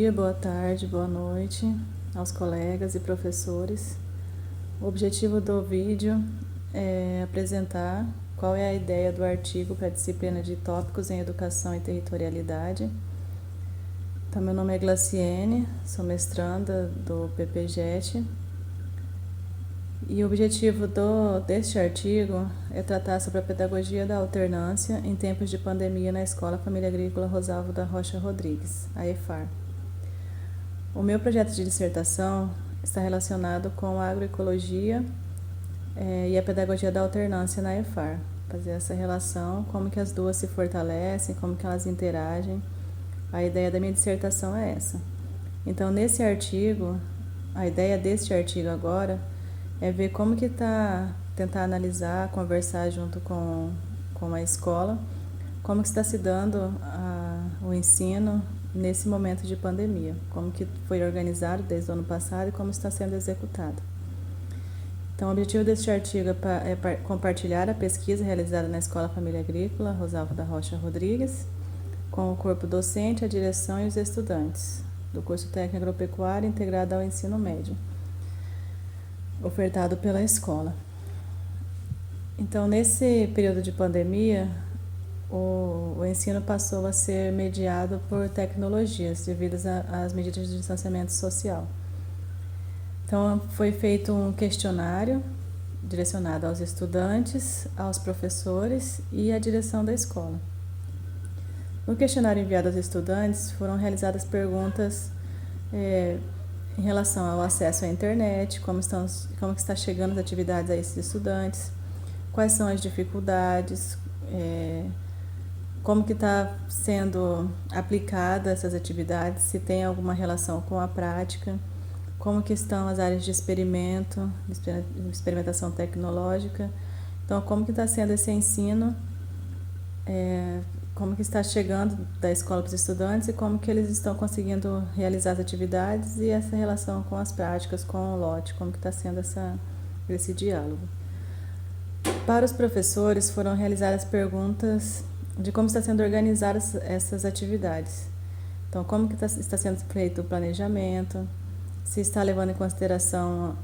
dia, boa tarde, boa noite aos colegas e professores. O objetivo do vídeo é apresentar qual é a ideia do artigo para a disciplina de tópicos em educação e territorialidade. Então, meu nome é Glaciene, sou mestranda do PPGET. E o objetivo deste artigo é tratar sobre a pedagogia da alternância em tempos de pandemia na Escola Família Agrícola Rosalvo da Rocha Rodrigues, a EFAR. O meu projeto de dissertação está relacionado com a agroecologia e a pedagogia da alternância na EFAR. Fazer essa relação, como que as duas se fortalecem, como que elas interagem. A ideia da minha dissertação é essa. Então, nesse artigo, a ideia deste artigo agora é ver como que tentar analisar, conversar junto com a escola, como que está se dando o ensino nesse momento de pandemia, como que foi organizado desde o ano passado e como está sendo executado. Então, o objetivo deste artigo é compartilhar a pesquisa realizada na Escola Família Agrícola Rosalvo da Rocha Rodrigues, com o corpo docente, a direção e os estudantes do curso técnico agropecuário integrado ao ensino médio, ofertado pela escola. Então, nesse período de pandemia, o ensino passou a ser mediado por tecnologias devido às medidas de distanciamento social. Então, foi feito um questionário direcionado aos estudantes, aos professores e à direção da escola. No questionário enviado aos estudantes, foram realizadas perguntas em relação ao acesso à internet, como que está chegando as atividades a esses estudantes, quais são as dificuldades, como que está sendo aplicada essas atividades, se tem alguma relação com a prática, como que estão as áreas de experimentação tecnológica. Então, como que está sendo esse ensino, como que está chegando da escola para os estudantes e como que eles estão conseguindo realizar as atividades e essa relação com as práticas, com o lote, como que está sendo esse diálogo. Para os professores foram realizadas perguntas de como está sendo organizadas essas atividades. Então, como que está sendo feito o planejamento, se está levando em consideração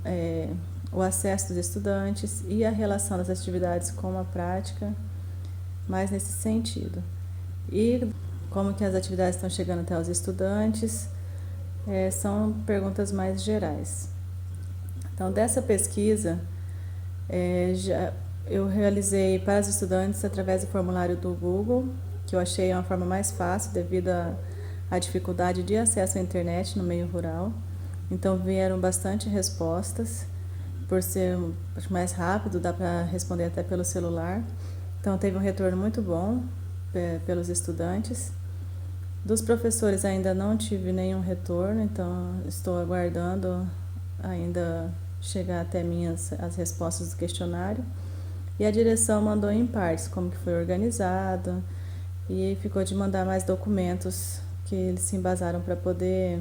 o acesso dos estudantes e a relação das atividades com a prática, mais nesse sentido. E como que as atividades estão chegando até os estudantes, são perguntas mais gerais. Então, dessa pesquisa, eu realizei para os estudantes através do formulário do Google, que eu achei uma forma mais fácil devido à dificuldade de acesso à internet no meio rural. Então, vieram bastante respostas, por ser mais rápido, dá para responder até pelo celular. Então, teve um retorno muito bom pelos estudantes. Dos professores ainda não tive nenhum retorno, então estou aguardando ainda chegar até as respostas do questionário. E a direção mandou em partes como que foi organizado e ficou de mandar mais documentos que eles se embasaram para poder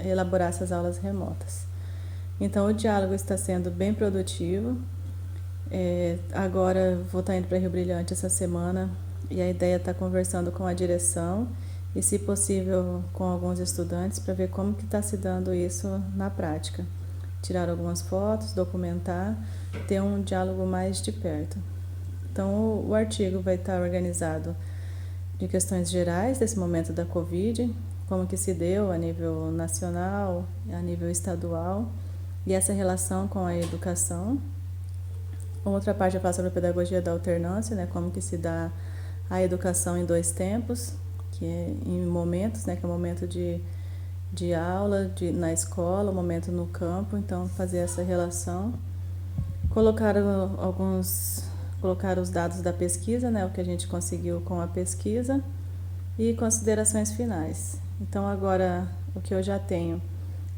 elaborar essas aulas remotas. Então, o diálogo está sendo bem produtivo. Agora vou estar indo para Rio Brilhante essa semana e a ideia é estar conversando com a direção e, se possível, com alguns estudantes para ver como que está se dando isso na prática. Tirar algumas fotos, documentar, ter um diálogo mais de perto. Então, o artigo vai estar organizado de questões gerais desse momento da Covid, como que se deu a nível nacional, a nível estadual, e essa relação com a educação. Outra parte eu faço sobre a pedagogia da alternância, né, como que se dá a educação em dois tempos, que é em momentos, né, que é o momento de aula na escola, o momento no campo, então fazer essa relação. Colocar os dados da pesquisa, né, o que a gente conseguiu com a pesquisa, e considerações finais. Então, agora, o que eu já tenho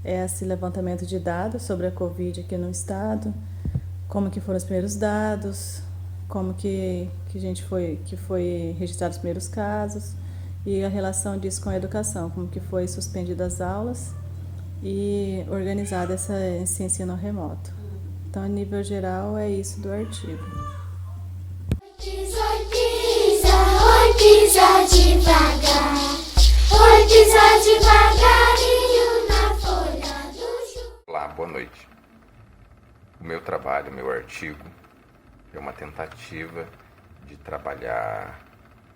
é esse levantamento de dados sobre a Covid aqui no estado, como que foram os primeiros dados, como que foi registrados os primeiros casos e a relação disso com a educação, como que foi suspendidas as aulas e organizado esse ensino remoto. Então, a nível geral, é isso do artigo. Oi, pisa devagar, oi, pisa devagar. boa noite. O meu trabalho, o meu artigo, é uma tentativa de trabalhar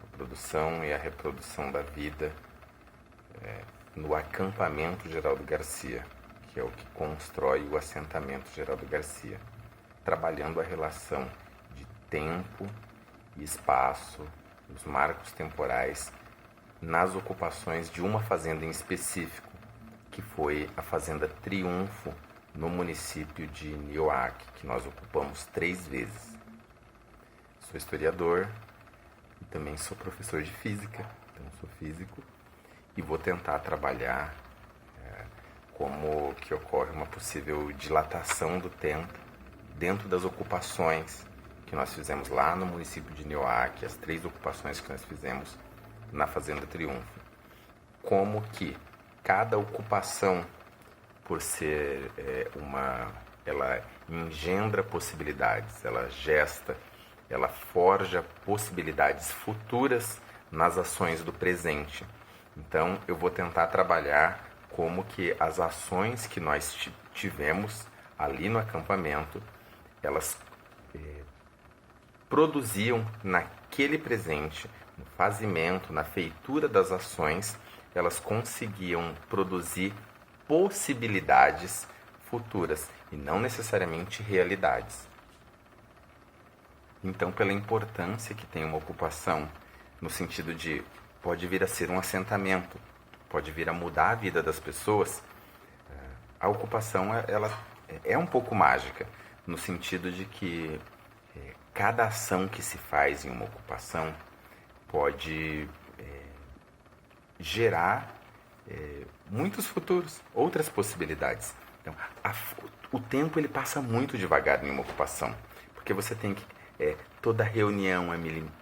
a produção e a reprodução da vida no acampamento Geraldo Garcia, que é o que constrói o assentamento Geraldo Garcia, trabalhando a relação de tempo e espaço, os marcos temporais, nas ocupações de uma fazenda em específico, que foi a Fazenda Triunfo, no município de Nioaque, que nós ocupamos 3 vezes. Sou historiador e também sou professor de física, então sou físico, e vou tentar trabalhar como que ocorre uma possível dilatação do tempo dentro das ocupações que nós fizemos lá no município de Nioaque, as 3 ocupações que nós fizemos na Fazenda Triunfo. Como que cada ocupação, por ser ela engendra possibilidades, ela gesta, ela forja possibilidades futuras nas ações do presente. Então, eu vou tentar trabalhar como que as ações que nós tivemos ali no acampamento, elas produziam naquele presente, no fazimento, na feitura das ações, elas conseguiam produzir possibilidades futuras e não necessariamente realidades. Então, pela importância que tem uma ocupação, no sentido de pode vir a ser um assentamento, pode vir a mudar a vida das pessoas, a ocupação ela é um pouco mágica, no sentido de que cada ação que se faz em uma ocupação pode gerar muitos futuros, outras possibilidades. Então, o tempo ele passa muito devagar em uma ocupação, porque você tem que toda reunião é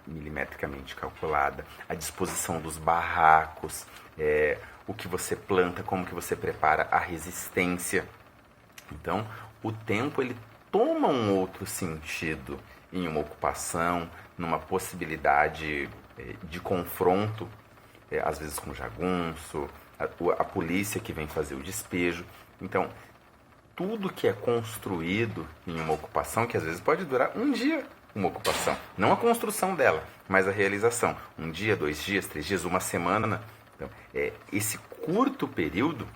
milimetricamente calculada, a disposição dos barracos, o que você planta, como que você prepara a resistência. Então, o tempo ele toma um outro sentido em uma ocupação, numa possibilidade de confronto, às vezes com jagunço, a polícia que vem fazer o despejo. Então, tudo que é construído em uma ocupação, que às vezes pode durar um dia, uma ocupação, não a construção dela, mas a realização, 1 dia, 2 dias, 3 dias, uma semana. Então, esse curto período,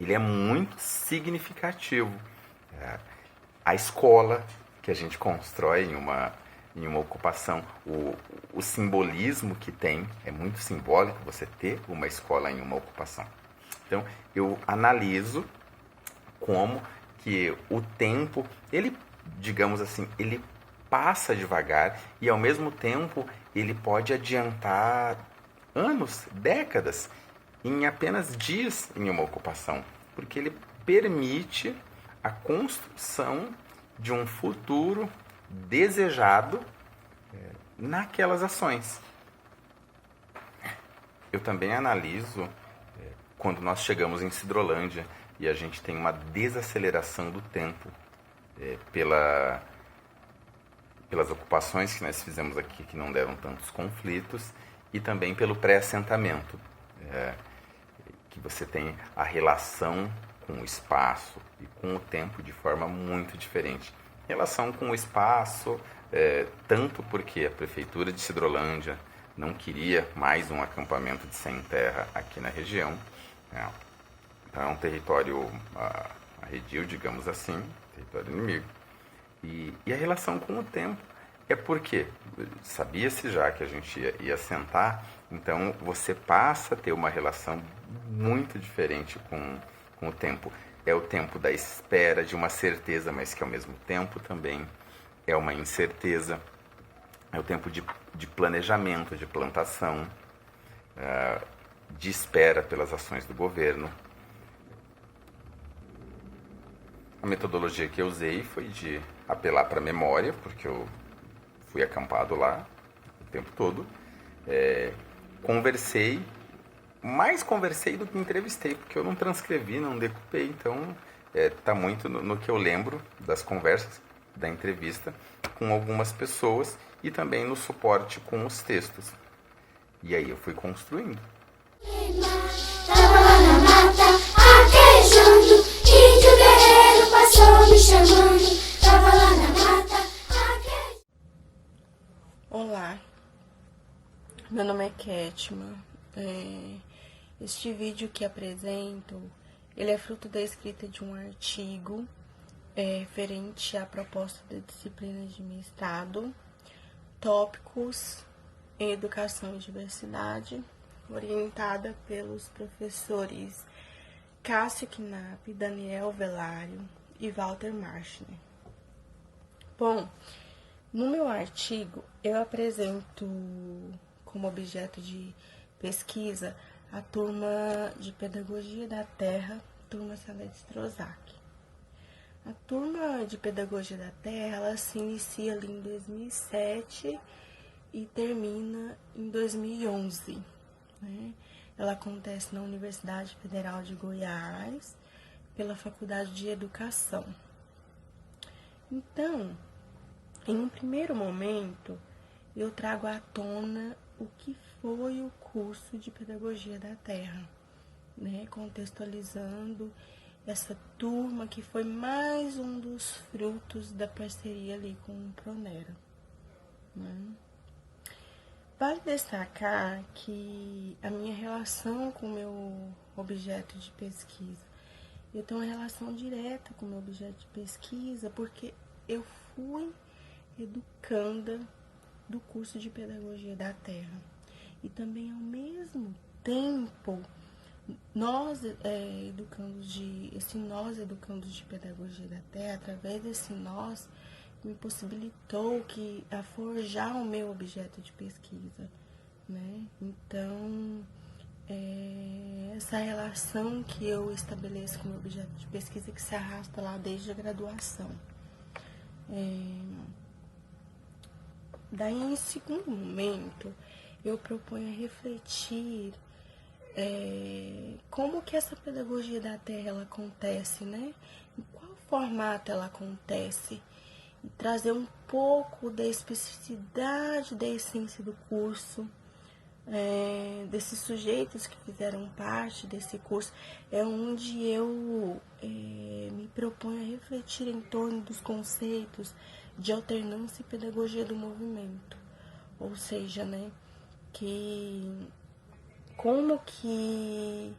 ele é muito significativo. A escola que a gente constrói em uma ocupação, o simbolismo que tem, é muito simbólico você ter uma escola em uma ocupação. Então, eu analiso como que o tempo, ele, digamos assim, ele passa devagar e ao mesmo tempo ele pode adiantar anos, décadas, em apenas dias em uma ocupação, porque ele permite a construção de um futuro desejado naquelas ações. Eu também analiso quando nós chegamos em Sidrolândia e a gente tem uma desaceleração do tempo pelas ocupações que nós fizemos aqui, que não deram tantos conflitos, e também pelo pré-assentamento, que você tem a relação com o espaço e com o tempo de forma muito diferente. Relação com o espaço, tanto porque a Prefeitura de Sidrolândia não queria mais um acampamento de sem-terra aqui na região. Então é um território arredio, digamos assim, território inimigo. E a relação com o tempo é porque sabia-se já que a gente ia assentar, então você passa a ter uma relação muito diferente com o tempo. É o tempo da espera, de uma certeza, mas que ao mesmo tempo também é uma incerteza. É o tempo de planejamento, de plantação, de espera pelas ações do governo. A metodologia que eu usei foi de apelar para a memória, porque eu fui acampado lá o tempo todo. Mais conversei do que entrevistei, porque eu não transcrevi, não decupei, então está muito no que eu lembro das conversas, da entrevista com algumas pessoas e também no suporte com os textos. E aí eu fui construindo. Tava lá na mata, arquejando, índio guerreiro. Meu nome é Ketma. Este vídeo que apresento, ele é fruto da escrita de um artigo referente à proposta da disciplina de mestrado, tópicos em educação e diversidade, orientada pelos professores Cássio Knapp, Daniel Velário e Walter Marschner. Bom, no meu artigo eu apresento como objeto de pesquisa a turma de Pedagogia da Terra, turma Salete Strozak. A turma de Pedagogia da Terra, ela se inicia ali em 2007 e termina em 2011, né? Ela acontece na Universidade Federal de Goiás, pela Faculdade de Educação. Então, em um primeiro momento, eu trago à tona o que foi o curso de Pedagogia da Terra, né? Contextualizando essa turma que foi mais um dos frutos da parceria ali com o Pronera, né? Vale destacar que a minha relação com o meu objeto de pesquisa, eu tenho uma relação direta com o meu objeto de pesquisa porque eu fui educanda do curso de Pedagogia da Terra. E também, ao mesmo tempo, nós educandos de Pedagogia da Terra, através desse nós, me possibilitou a forjar o meu objeto de pesquisa, né? Então, essa relação que eu estabeleço com o meu objeto de pesquisa que se arrasta lá desde a graduação. Daí, em segundo momento, eu proponho refletir como que essa pedagogia da Terra ela acontece, né? Em qual formato ela acontece? E trazer um pouco da especificidade da essência do curso, desses sujeitos que fizeram parte desse curso, é onde eu me proponho a refletir em torno dos conceitos de alternância e pedagogia do movimento. Ou seja, né, como que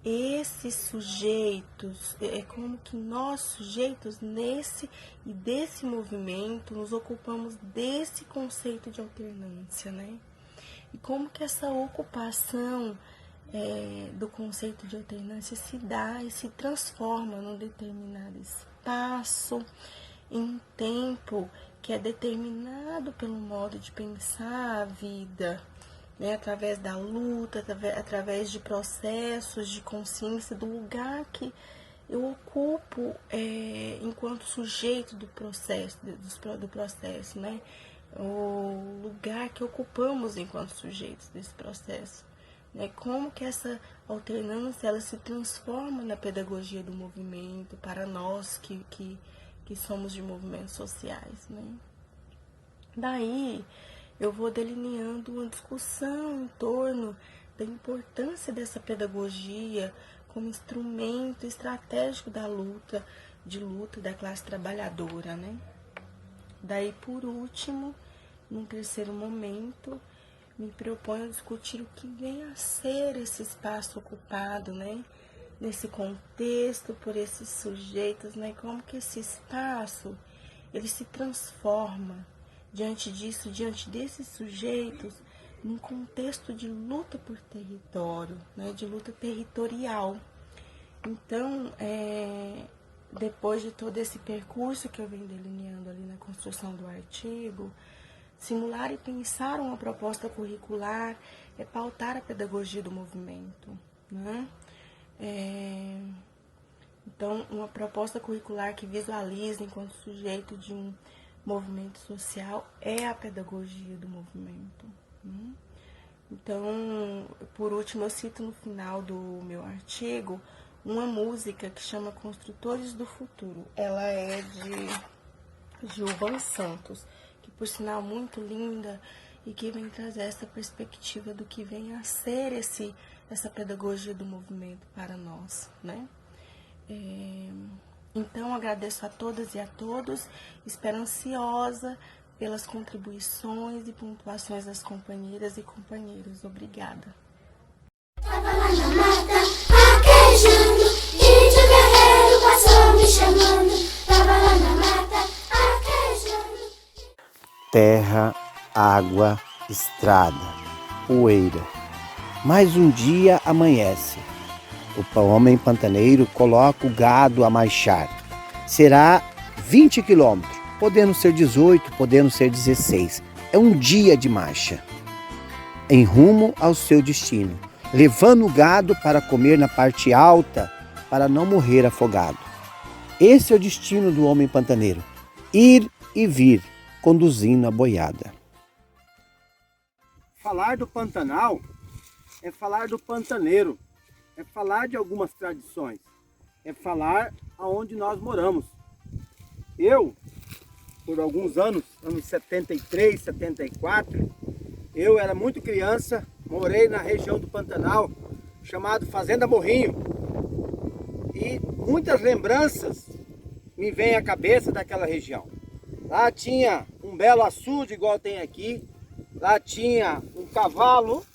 esses sujeitos, como que nós sujeitos nesse e desse movimento nos ocupamos desse conceito de alternância, né? E como que essa ocupação do conceito de alternância se dá e se transforma num determinado espaço, em um tempo que é determinado pelo modo de pensar a vida, né, através da luta, através de processos de consciência do lugar que eu ocupo enquanto sujeito do processo, do processo, né? O lugar que ocupamos enquanto sujeitos desse processo, né? Como que essa alternância ela se transforma na pedagogia do movimento para nós que somos de movimentos sociais, né? Daí eu vou delineando uma discussão em torno da importância dessa pedagogia como instrumento estratégico da luta da classe trabalhadora, né? Daí, por último, num terceiro momento, me proponho a discutir o que vem a ser esse espaço ocupado, né? Nesse contexto, por esses sujeitos, né? Como que esse espaço, ele se transforma diante desses sujeitos, num contexto de luta por território, né? De luta territorial. Então, depois de todo esse percurso que eu venho delineando ali na construção do artigo, simular e pensar uma proposta curricular é pautar a pedagogia do movimento, né? Então, uma proposta curricular que visualiza enquanto sujeito de um movimento social é a pedagogia do movimento, né? Então, por último, eu cito no final do meu artigo uma música que chama Construtores do Futuro. Ela é de Gilvan Santos, que por sinal muito linda e que vem trazer essa perspectiva do que vem a ser essa pedagogia do movimento para nós, né? Então, agradeço a todas e a todos, espero ansiosa pelas contribuições e pontuações das companheiras e companheiros. Obrigada. Tava lá na mata, arquejando, índio guerreiro passou me chamando. Tava lá na mata, arquejando. Terra, água, estrada, poeira. Mais um dia amanhece. O homem pantaneiro coloca o gado a marchar. Será 20 quilômetros, podendo ser 18, podendo ser 16. É um dia de marcha, em rumo ao seu destino, levando o gado para comer na parte alta, para não morrer afogado. Esse é o destino do homem pantaneiro, ir e vir, conduzindo a boiada. Falar do Pantanal é falar do pantaneiro, é falar de algumas tradições, é falar aonde nós moramos. Eu, por alguns anos 73, 74, eu era muito criança, morei na região do Pantanal, chamado Fazenda Morrinho. E muitas lembranças me vêm à cabeça daquela região. Lá tinha um belo açude igual tem aqui, lá tinha um cavalo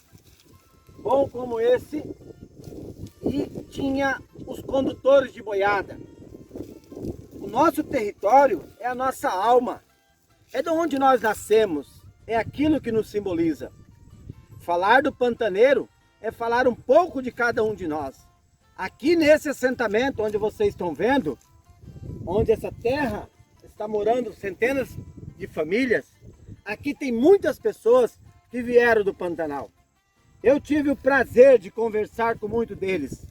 bom como esse e tinha os condutores de boiada. O nosso território é a nossa alma, é de onde nós nascemos, é aquilo que nos simboliza. Falar do pantaneiro é falar um pouco de cada um de nós. Aqui nesse assentamento onde vocês estão vendo, onde essa terra está morando centenas de famílias, aqui tem muitas pessoas que vieram do Pantanal. Eu tive o prazer de conversar com muitos deles.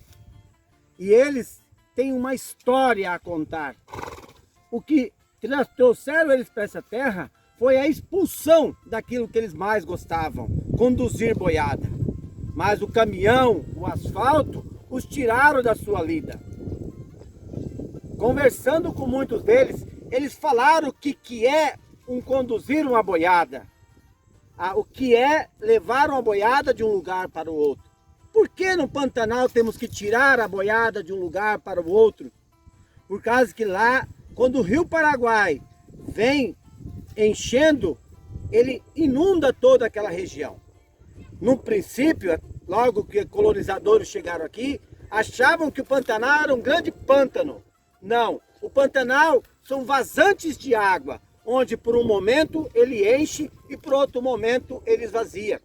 E eles têm uma história a contar. O que trouxeram eles para essa terra foi a expulsão daquilo que eles mais gostavam, conduzir boiada. Mas o caminhão, o asfalto, os tiraram da sua lida. Conversando com muitos deles, eles falaram o que é conduzir uma boiada. O que é levar uma boiada de um lugar para o outro. Por que no Pantanal temos que tirar a boiada de um lugar para o outro? Por causa que lá, quando o Rio Paraguai vem enchendo, ele inunda toda aquela região. No princípio, logo que colonizadores chegaram aqui, achavam que o Pantanal era um grande pântano. Não, o Pantanal são vazantes de água, onde por um momento ele enche e por outro momento ele esvazia.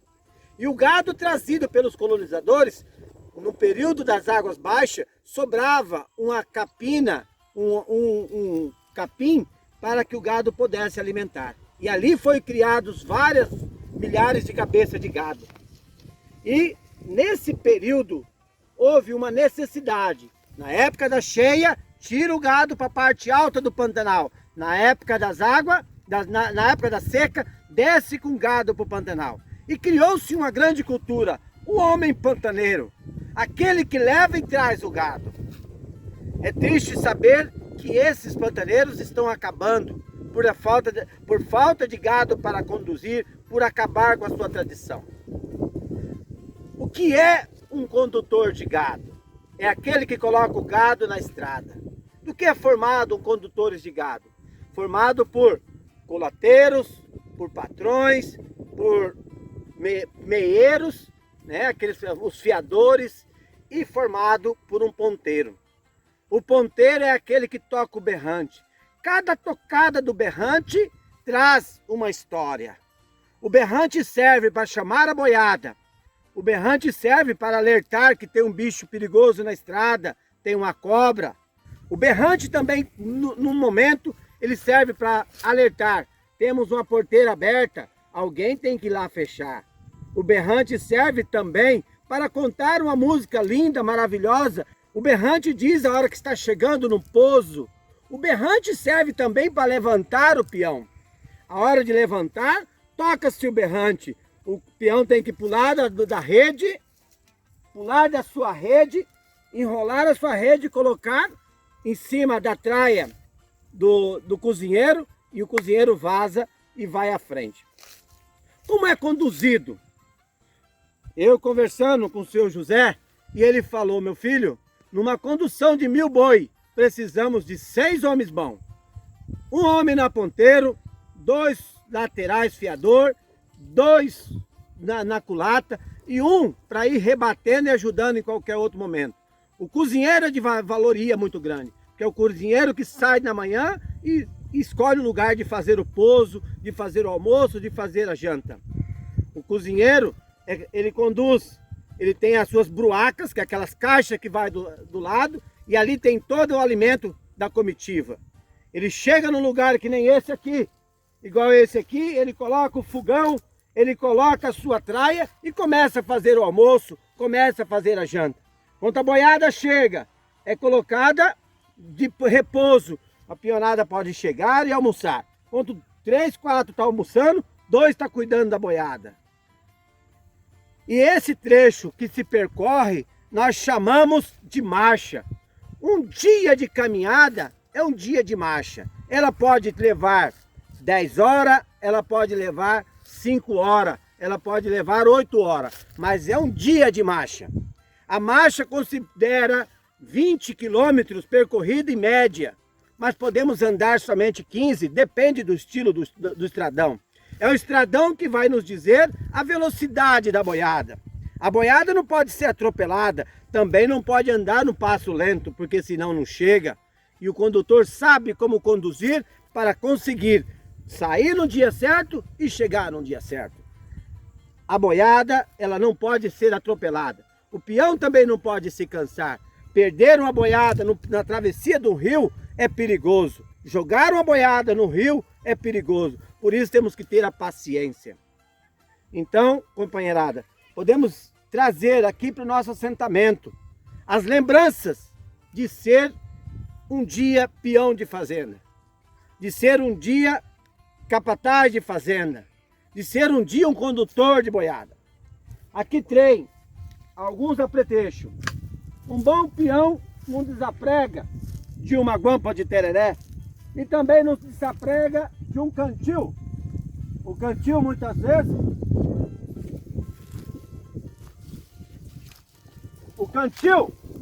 E o gado trazido pelos colonizadores, no período das águas baixas, sobrava uma capina, um capim para que o gado pudesse alimentar. E ali foi criados várias milhares de cabeças de gado. E nesse período houve uma necessidade. Na época da cheia, tira o gado para a parte alta do Pantanal. Na época das águas, na época da seca, desce com gado para o Pantanal. E criou-se uma grande cultura, o homem pantaneiro, aquele que leva e traz o gado. É triste saber que esses pantaneiros estão acabando por falta de gado para conduzir, por acabar com a sua tradição. O que é um condutor de gado? É aquele que coloca o gado na estrada. Do que é formado um condutores de gado? Formado por colateiros, por patrões, por meieiros, né, os fiadores, e formado por um ponteiro. O ponteiro é aquele que toca o berrante. Cada tocada do berrante traz uma história. O berrante serve para chamar a boiada. O berrante serve para alertar que tem um bicho perigoso na estrada, tem uma cobra. O berrante também, no momento, ele serve para alertar. Temos uma porteira aberta, alguém tem que ir lá fechar. O berrante serve também para contar uma música linda, maravilhosa. O berrante diz a hora que está chegando no pouso. O berrante serve também para levantar o peão. A hora de levantar, toca-se o berrante. O peão tem que pular da rede, pular da sua rede, enrolar a sua rede e colocar em cima da traia do cozinheiro, e o cozinheiro vaza e vai à frente. Como é conduzido? Eu conversando com o seu José, e ele falou: meu filho, numa condução de 1000 boi, precisamos de 6 homens bons. Um homem na ponteiro, 2 laterais fiador, 2 na culata e 1 para ir rebatendo e ajudando em qualquer outro momento. O cozinheiro é de valoria muito grande, que é o cozinheiro que sai na manhã e escolhe o lugar de fazer o pouso, de fazer o almoço, de fazer a janta. O cozinheiro, ele conduz, ele tem as suas bruacas, que é aquelas caixas que vai do lado, e ali tem todo o alimento da comitiva. Ele chega num lugar que nem esse aqui, igual esse aqui, ele coloca o fogão, ele coloca a sua traia e começa a fazer o almoço, começa a fazer a janta. Quando a boiada chega, é colocada de repouso, a peonada pode chegar e almoçar. Quando 3, 4 estão almoçando, 2 estão cuidando da boiada. E esse trecho que se percorre, nós chamamos de marcha. Um dia de caminhada é um dia de marcha. Ela pode levar 10 horas, ela pode levar 5 horas, ela pode levar 8 horas, mas é um dia de marcha. A marcha considera 20 quilômetros percorrido em média, mas podemos andar somente 15, depende do estilo do estradão. É o estradão que vai nos dizer a velocidade da boiada. A boiada não pode ser atropelada, também não pode andar no passo lento, porque senão não chega. E o condutor sabe como conduzir para conseguir sair no dia certo e chegar no dia certo. A boiada, ela não pode ser atropelada. O peão também não pode se cansar. Perder uma boiada na travessia do rio é perigoso. Jogar uma boiada no rio é perigoso. Por isso temos que ter a paciência. Então, companheirada, podemos trazer aqui para o nosso assentamento as lembranças de ser um dia peão de fazenda, de ser um dia capataz de fazenda, de ser um dia um condutor de boiada. Aqui tem alguns apetrechos. Um bom peão não desaprega de uma guampa de tereré e também não desaprega de um cantil. O cantil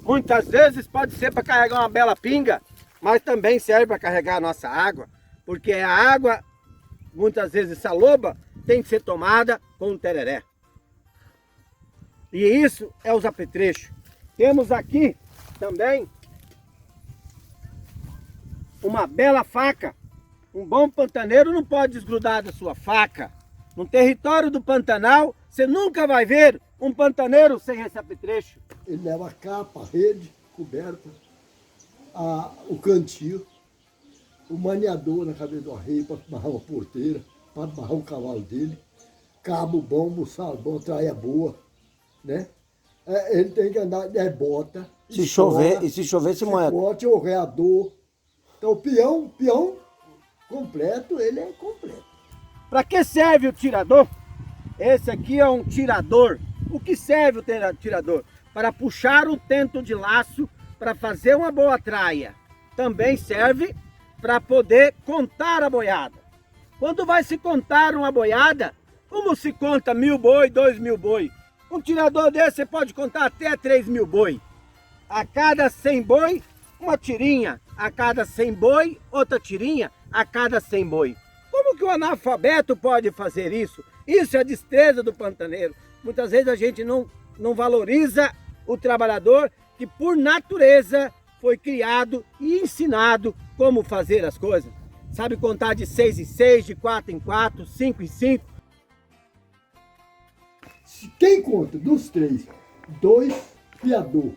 muitas vezes, pode ser para carregar uma bela pinga, mas também serve para carregar a nossa água, porque a água, muitas vezes saloba, tem que ser tomada com um tereré. E isso é os apetrechos. Temos aqui também uma bela faca. Um bom pantaneiro não pode desgrudar da sua faca. No território do Pantanal, você nunca vai ver um pantaneiro sem esse apetrecho. Ele leva a capa, a rede, coberta, o cantil, o maniador na cabeça do arreio para amarrar uma porteira, para amarrar o cavalo dele, cabo bom, buçal bom, traia boa, né? Ele tem que andar de bota. Se chover, se molha. Chicote, o reador. Então o peão completo, ele é completo. Para que serve o tirador? Esse aqui é um tirador. O que serve o tirador? Para puxar o tento de laço, para fazer uma boa traia. Também serve para poder contar a boiada. Quando vai se contar uma boiada, como se conta 1000 boi, 2000 boi? Um tirador desse você pode contar até 3000 boi. A cada 100 boi, uma tirinha. A cada 100 boi, outra tirinha. A cada 100 boi. Como que o analfabeto pode fazer isso? Isso é a destreza do pantaneiro. Muitas vezes a gente não valoriza o trabalhador que por natureza foi criado e ensinado como fazer as coisas. Sabe contar de 6 em 6, de 4 em 4, 5 em 5. Quem conta dos 3, 2 piador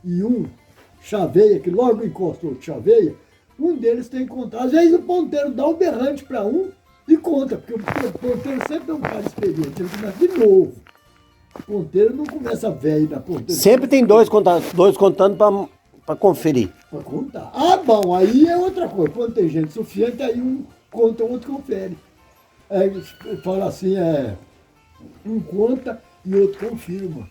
e 1 chaveia, que logo encosta o chaveia, um deles tem que contar. Às vezes o ponteiro dá um berrante para um e conta, porque o ponteiro sempre é um cara experiente, ele começa de novo. O ponteiro não começa velho na ponteira. Sempre tem dois contando para conferir. Para contar. Ah, bom, aí é outra coisa. Quando tem gente suficiente, aí um conta, o outro confere. Fala assim, um conta e outro confirma.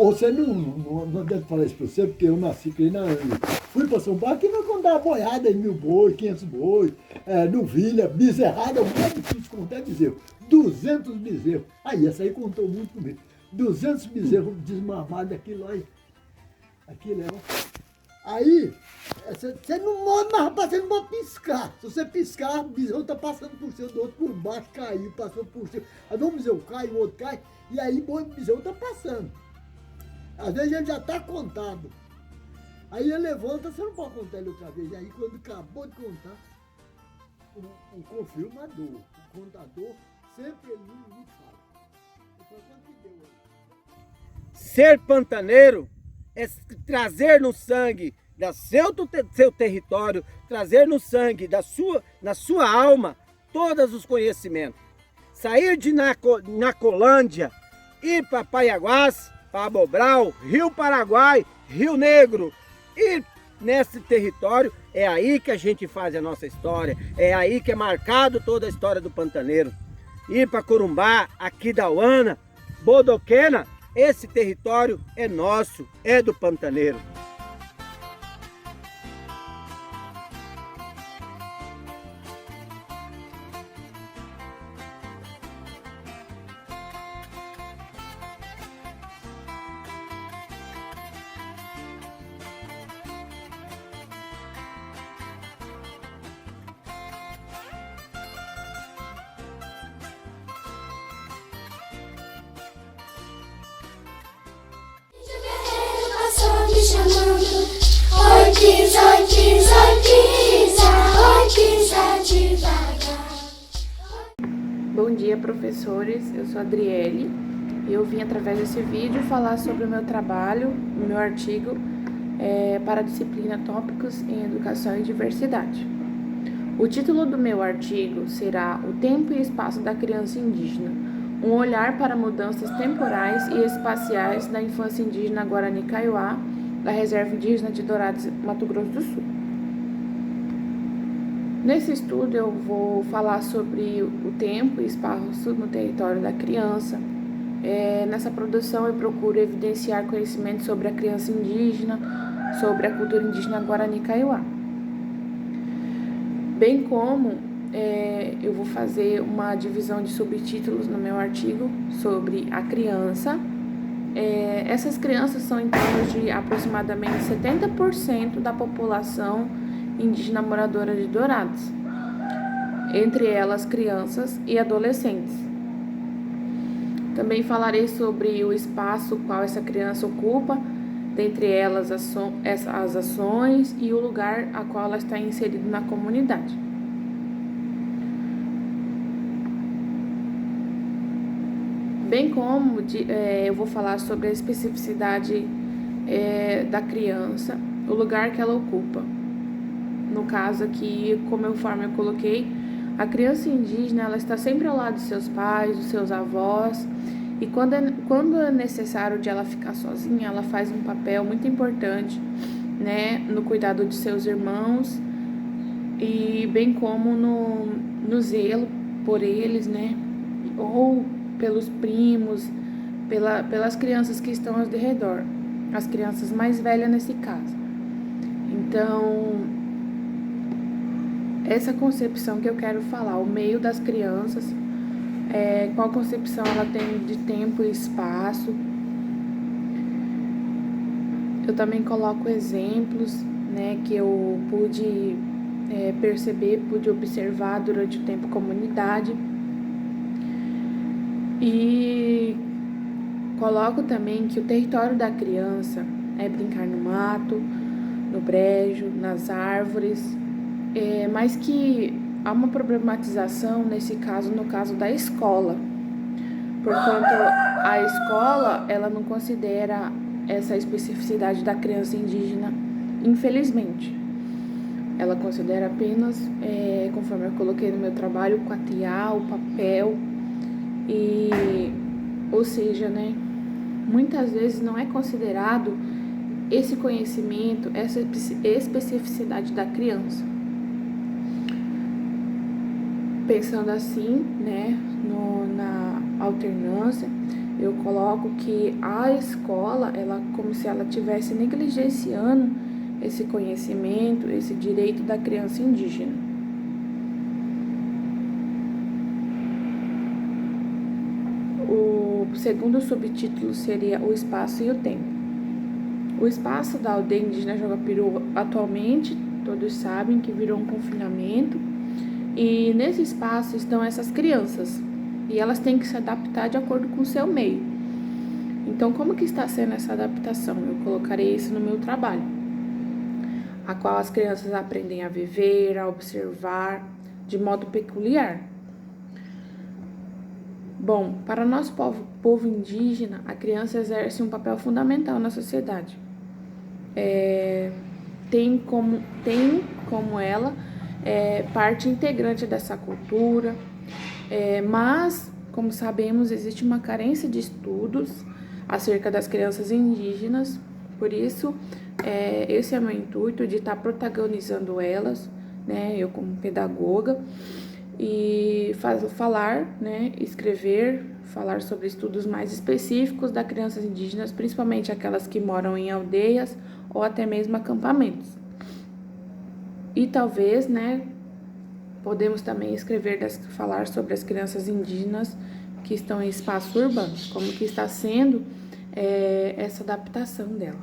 Você não deve falar isso para você, porque eu nasci aqui na Ângulo. Fui para São Paulo, aqui não contar boiada em 1000 boi, 500 boi, novilha, bezerrada, o mais difícil contar é bezerro. 200 bezerros. Aí, essa aí contou muito comigo. 200 bezerros desmamados, aquilo aí. Aquilo é Aí, você não move, mas rapaz, você não pode piscar. Se você piscar, o bezerro tá passando por cima do outro, por baixo, caiu, passou por cima. Aí um bezerro cai, o outro cai, e aí o bezerro tá passando. Às vezes ele já tá contado. Aí ele levanta, você não pode contar ele outra vez. Aí quando acabou de contar, o confirmador, o contador, sempre ele me fala. Ele fala, quanto que deu aí? Ser pantaneiro é trazer no sangue do seu território, trazer no sangue na sua alma todos os conhecimentos. Sair de Nacolândia, ir para Paiaguás, para Abobral, Rio Paraguai, Rio Negro, ir nesse território, é aí que a gente faz a nossa história, é aí que é marcado toda a história do pantaneiro. Ir para Corumbá, Aquidauana, Bodoquena, esse território é nosso, é do pantaneiro. Passou me chamando. Oi, pisa, oi, pisa, oi, pisa, oi, pisa devagar. Bom dia, professores. Eu sou a Adriele e eu vim através desse vídeo falar sobre o meu trabalho, o meu artigo para a disciplina Tópicos em Educação e Diversidade. O título do meu artigo será O Tempo e Espaço da Criança Indígena, um olhar para mudanças temporais e espaciais da infância indígena Guarani Kaiowá, da Reserva Indígena de Dourados, Mato Grosso do Sul. Nesse estudo eu vou falar sobre o tempo e espaço no território da criança. Nessa produção eu procuro evidenciar conhecimentos sobre a criança indígena, sobre a cultura indígena Guarani Kaiowá. Bem como eu vou fazer uma divisão de subtítulos no meu artigo sobre a criança. Essas crianças são em torno de aproximadamente 70% da população indígena moradora de Dourados, entre elas crianças e adolescentes. Também falarei sobre o espaço qual essa criança ocupa, dentre elas as ações e o lugar a qual ela está inserida na comunidade. Bem como eu vou falar sobre a especificidade da criança, o lugar que ela ocupa. No caso aqui, conforme eu coloquei, a criança indígena ela está sempre ao lado de seus pais, dos seus avós, e quando é necessário de ela ficar sozinha, ela faz um papel muito importante, né, no cuidado de seus irmãos e bem como no zelo por eles, né, ou pelos primos, pelas crianças que estão ao redor, as crianças mais velhas nesse caso. Então, essa concepção que eu quero falar, o meio das crianças, qual concepção ela tem de tempo e espaço. Eu também coloco exemplos, né, que eu pude perceber, pude observar durante o tempo comunidade. E coloco também que o território da criança é brincar no mato, no brejo, nas árvores, mas que há uma problematização nesse caso, no caso da escola, porquanto a escola ela não considera essa especificidade da criança indígena, infelizmente. Ela considera apenas, conforme eu coloquei no meu trabalho, o quatiá, o papel, ou seja, né, muitas vezes não é considerado esse conhecimento, essa especificidade da criança. Pensando assim, né, na alternância, eu coloco que a escola, ela como se ela estivesse negligenciando esse conhecimento, esse direito da criança indígena. O segundo subtítulo seria o espaço e o tempo. O espaço da aldeia indígena Jogapiru atualmente, todos sabem que virou um confinamento, e nesse espaço estão essas crianças, e elas têm que se adaptar de acordo com o seu meio. Então, como que está sendo essa adaptação? Eu colocarei isso no meu trabalho, a qual as crianças aprendem a viver, a observar de modo peculiar. Bom, para o nosso povo indígena, a criança exerce um papel fundamental na sociedade. Tem como ela parte integrante dessa cultura, mas, como sabemos, existe uma carência de estudos acerca das crianças indígenas. Por isso, esse é o meu intuito, de estar protagonizando elas, né, eu como pedagoga, e falar, né, escrever, falar sobre estudos mais específicos das crianças indígenas, principalmente aquelas que moram em aldeias ou até mesmo acampamentos. E talvez, né, podemos também falar sobre as crianças indígenas que estão em espaços urbanos, como que está sendo essa adaptação dela.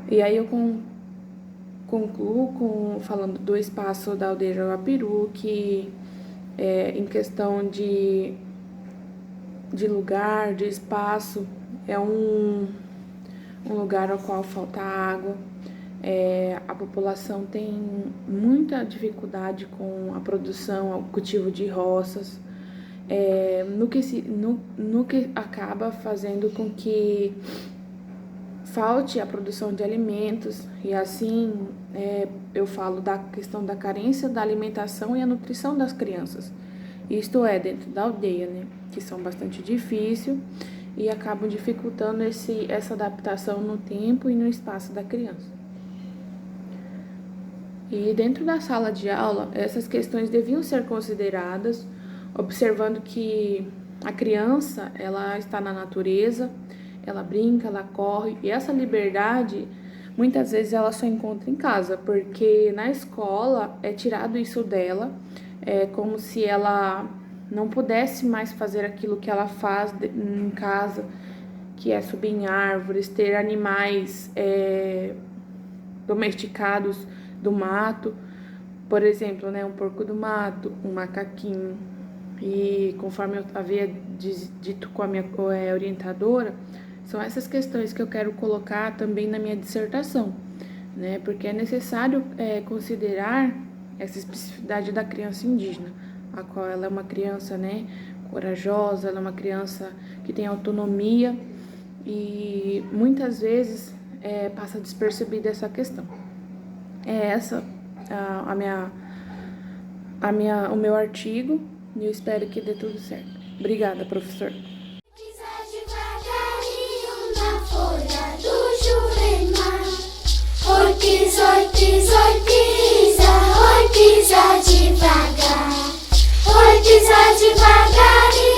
E aí eu concluo falando do espaço da aldeia Jogapiru, que em questão de lugar, de espaço, é um lugar ao qual falta água. A população tem muita dificuldade com a produção, o cultivo de roças, no que acaba fazendo com que falte a produção de alimentos, e assim eu falo da questão da carência da alimentação e a nutrição das crianças. Isto dentro da aldeia, né, que são bastante difíceis e acabam dificultando essa adaptação no tempo e no espaço da criança. E dentro da sala de aula, essas questões deviam ser consideradas, observando que a criança, ela está na natureza, ela brinca, ela corre, e essa liberdade, muitas vezes ela só encontra em casa, porque na escola é tirado isso dela, como se ela não pudesse mais fazer aquilo que ela faz em casa, que é subir em árvores, ter animais domesticados do mato, por exemplo, né, um porco do mato, um macaquinho. E conforme eu havia dito com a minha orientadora, são essas questões que eu quero colocar também na minha dissertação, né, porque é necessário considerar essa especificidade da criança indígena, a qual ela é uma criança, né, corajosa, ela é uma criança que tem autonomia, e muitas vezes passa despercebida essa questão. Essa o meu artigo, e eu espero que dê tudo certo. Obrigada, professor. Pisar devagarinho na folha do Jurema. Oi, pisa, oi, pisa, oi, pisa, oi, pisa devagar. Oi, pisa devagarinho.